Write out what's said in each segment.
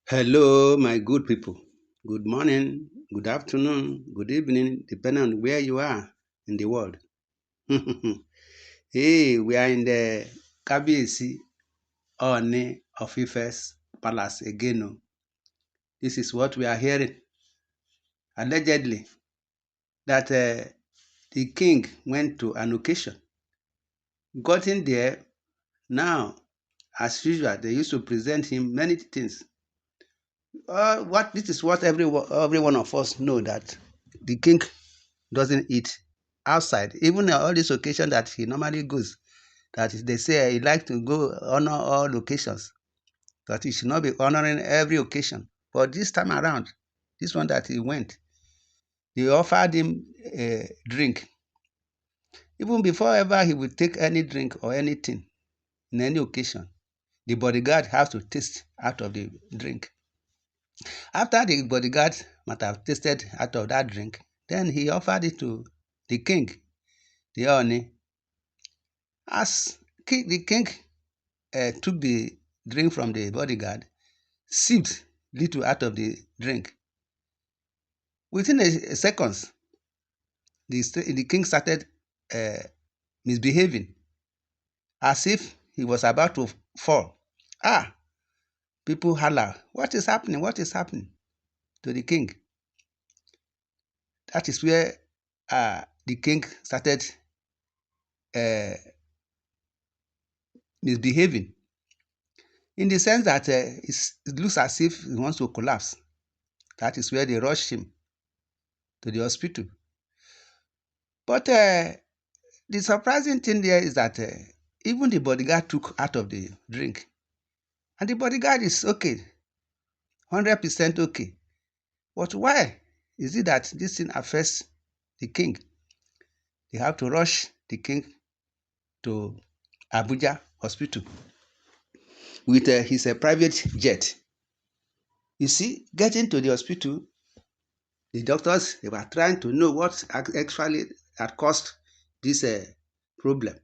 Hello, my good people. Good morning, good afternoon, good evening, depending on where you are in the world. Hey, we are in the Kabiyesi Ooni of Ife's palace again. Oh. This is what we are hearing. Allegedly, that the king went to an occasion. Got in there, now, as usual, they used to present him many things. What this is what every one of us know that the king doesn't eat outside. Even on all these occasions that he normally goes, that they say he like to go honor all occasions, that he should not be honoring every occasion. But this time around, this one that he went, they offered him a drink. Even before ever he would take any drink or anything in any occasion, the bodyguard has to taste out of the drink. After the bodyguard might have tasted out of that drink, then he offered it to the king, the Oni. As the king took the drink from the bodyguard, sipped little out of the drink. Within a seconds, the king started uh, misbehaving as if he was about to fall. Ah, people holler, what is happening? What is happening to the king? That is where the king started uh, misbehaving in the sense that it looks as if he wants to collapse. That is where they rushed him to the hospital. But the surprising thing there is that even the bodyguard took out of the drink. And the bodyguard is okay, 100% okay. But why is it that this thing affects the king? They have to rush the king to Abuja hospital with his private jet. You see, getting to the hospital, the doctors they were trying to know what actually had caused this problem.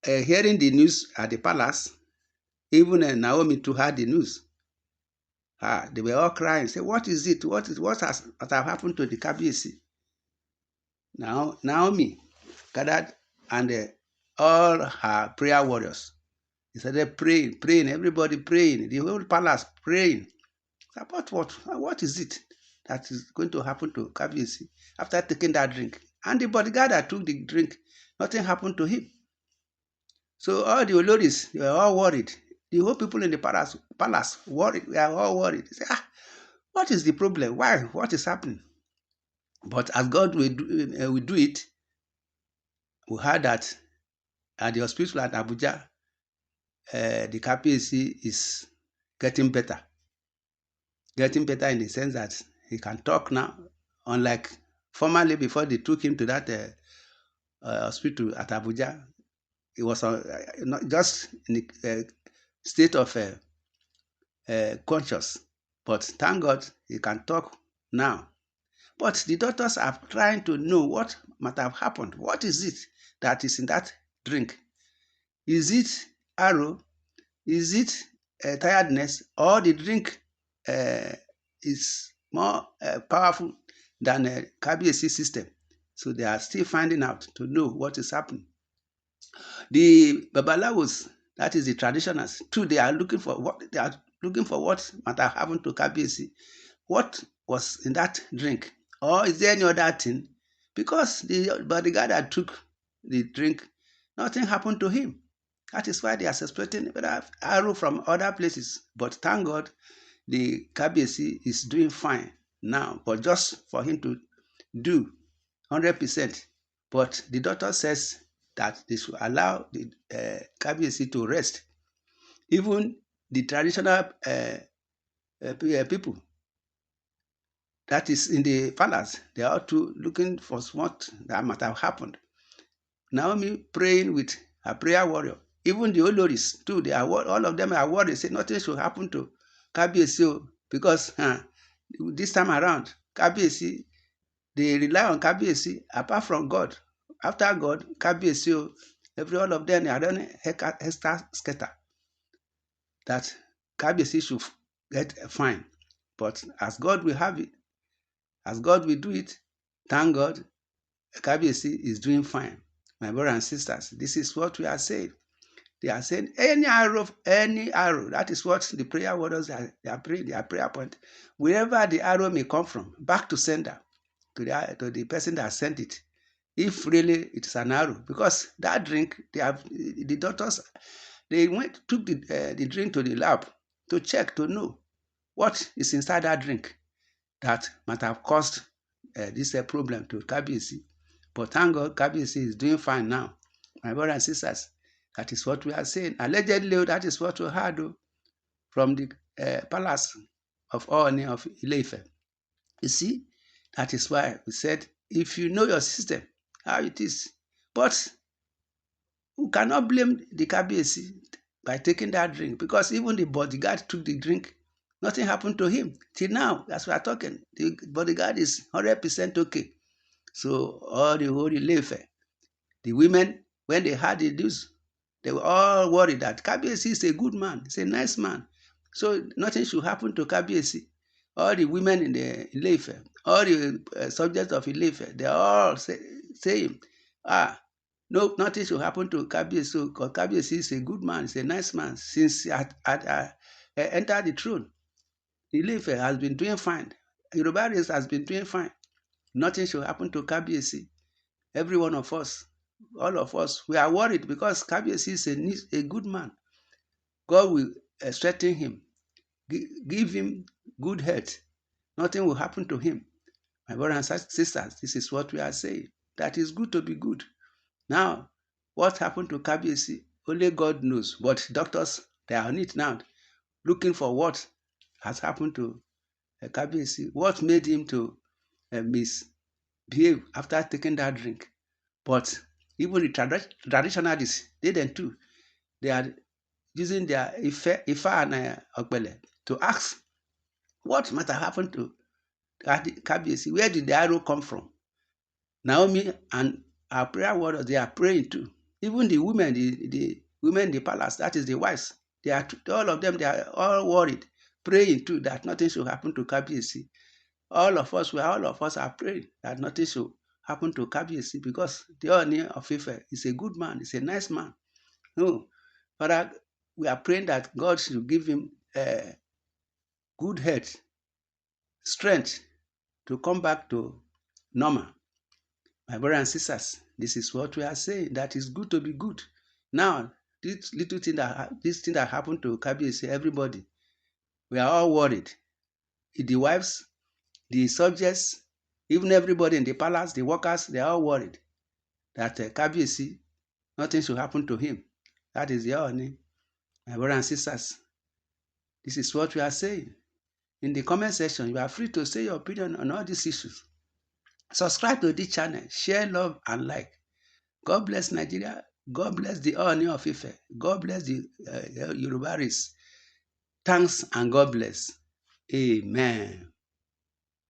Hearing the news at the palace, even Naomi too had the news. They were all crying. Say, what is it? What have happened to the Kabiyesi? Now Naomi gathered and all her prayer warriors. They started praying, everybody praying, the whole palace praying. About what? What is it that is going to happen to Kabiyesi after taking that drink? And the bodyguard that took the drink, nothing happened to him. So all the Oloris, they were all worried. The whole people in the palace worried. We are all worried. They say, what is the problem? Why? What is happening? But as God will do it, we heard that at the hospital at Abuja, the KPAC is getting better. Getting better in the sense that he can talk now, unlike formerly before they took him to that hospital at Abuja. He was not just in the state of conscious. But thank God he can talk now. But the doctors are trying to know what might have happened. What is it that is in that drink? Is it arrow? Is it tiredness? Or the drink is more powerful than a KBAC system? So they are still finding out to know what is happening. The Babalawos, that is the traditionals, too, they are looking for what might have happened to KBAC. What was in that drink? Or is there any other thing? Because the bodyguard that took the drink, nothing happened to him. That is why they are suspecting arrow from other places. But thank God, the KBC is doing fine now. But just for him to do 100%. But the doctor says that they should allow the KBC to rest. Even the traditional people that is in the palace, they are too looking for what that might have happened. Naomi praying with her prayer warrior. Even the Oloris too, they are all of them are worried. Say nothing should happen to Kabiyesi because this time around, Kabiyesi, they rely on Kabiyesi apart from God. After God, Kabiyesi, every all of them are running hector scatter. That Kabiyesi should get fine. But as God will have it, as God will do it, thank God, Kabiyesi is doing fine. My brothers and sisters, this is what we are saying. They are saying any arrow, that is what the prayer warriors are praying, their prayer point. Wherever the arrow may come from, back to sender, to the person that sent it. If really it is an arrow, because that drink, the doctors, they took the drink to the lab to check, to know what is inside that drink that might have caused this problem to Kabiyesi. But thank God, Kabiyesi is doing fine now. My brothers and sisters, that is what we are saying. Allegedly, that is what we heard from the palace of Ooni of Ile-Ife. You see, that is why we said, if you know your system, how it is. But we cannot blame the Kabiyesi by taking that drink, because even the bodyguard took the drink. Nothing happened to him. Till now, as we are talking, the bodyguard is 100% okay. So all the whole Ile-Ife, the women, when they heard the news, they were all worried that Kabiyesi is a good man, he's a nice man. So nothing should happen to Kabiyesi. All the women in the Ile-Ife, all the subjects of Ile-Ife, they are all saying, no, nothing should happen to Kabiyesi, because Kabiyesi is a good man, he's a nice man. Since he had entered the throne, Ile-Ife has been doing fine. Yoruba race has been doing fine. Nothing should happen to Kabiyesi. Every one of us, all of us, we are worried because Kabiyesi is a good man. God will strengthen him, give him good health. Nothing will happen to him. My brothers and sisters, this is what we are saying. That is good to be good. Now, what happened to Kabiyesi? Only God knows. But doctors, they are on it now, looking for what has happened to Kabiyesi. What made him to misbehave after taking that drink? But even the traditionalists, they then too, they are using their Ifa and Okpele to ask what might have happened to Kabiyesi. Where did the arrow come from? Naomi and our prayer warriors, they are praying too. Even the women, the women in the palace, that is the wives, they are all of them, they are all worried, praying too that nothing should happen to Kabiyesi. All of us are praying that nothing should happen to Kabiyesi, because the Ooni of Ife is a good man, he's a nice man. No, Father, we are praying that God should give him good health, strength to come back to normal. My brothers and sisters, this is what we are saying. That is good to be good. Now, this thing that happened to Kabiyesi, everybody, we are all worried. The wives, the subjects, even everybody in the palace, the workers, they are all worried that Kabiyesi, nothing should happen to him. That is the Ooni. My brothers and sisters, this is what we are saying. In the comment section, you are free to say your opinion on all these issues. Subscribe to this channel, share, love, and like. God bless Nigeria. God bless the Ooni of Ife. God bless the Yoruba race. Thanks and God bless. Amen.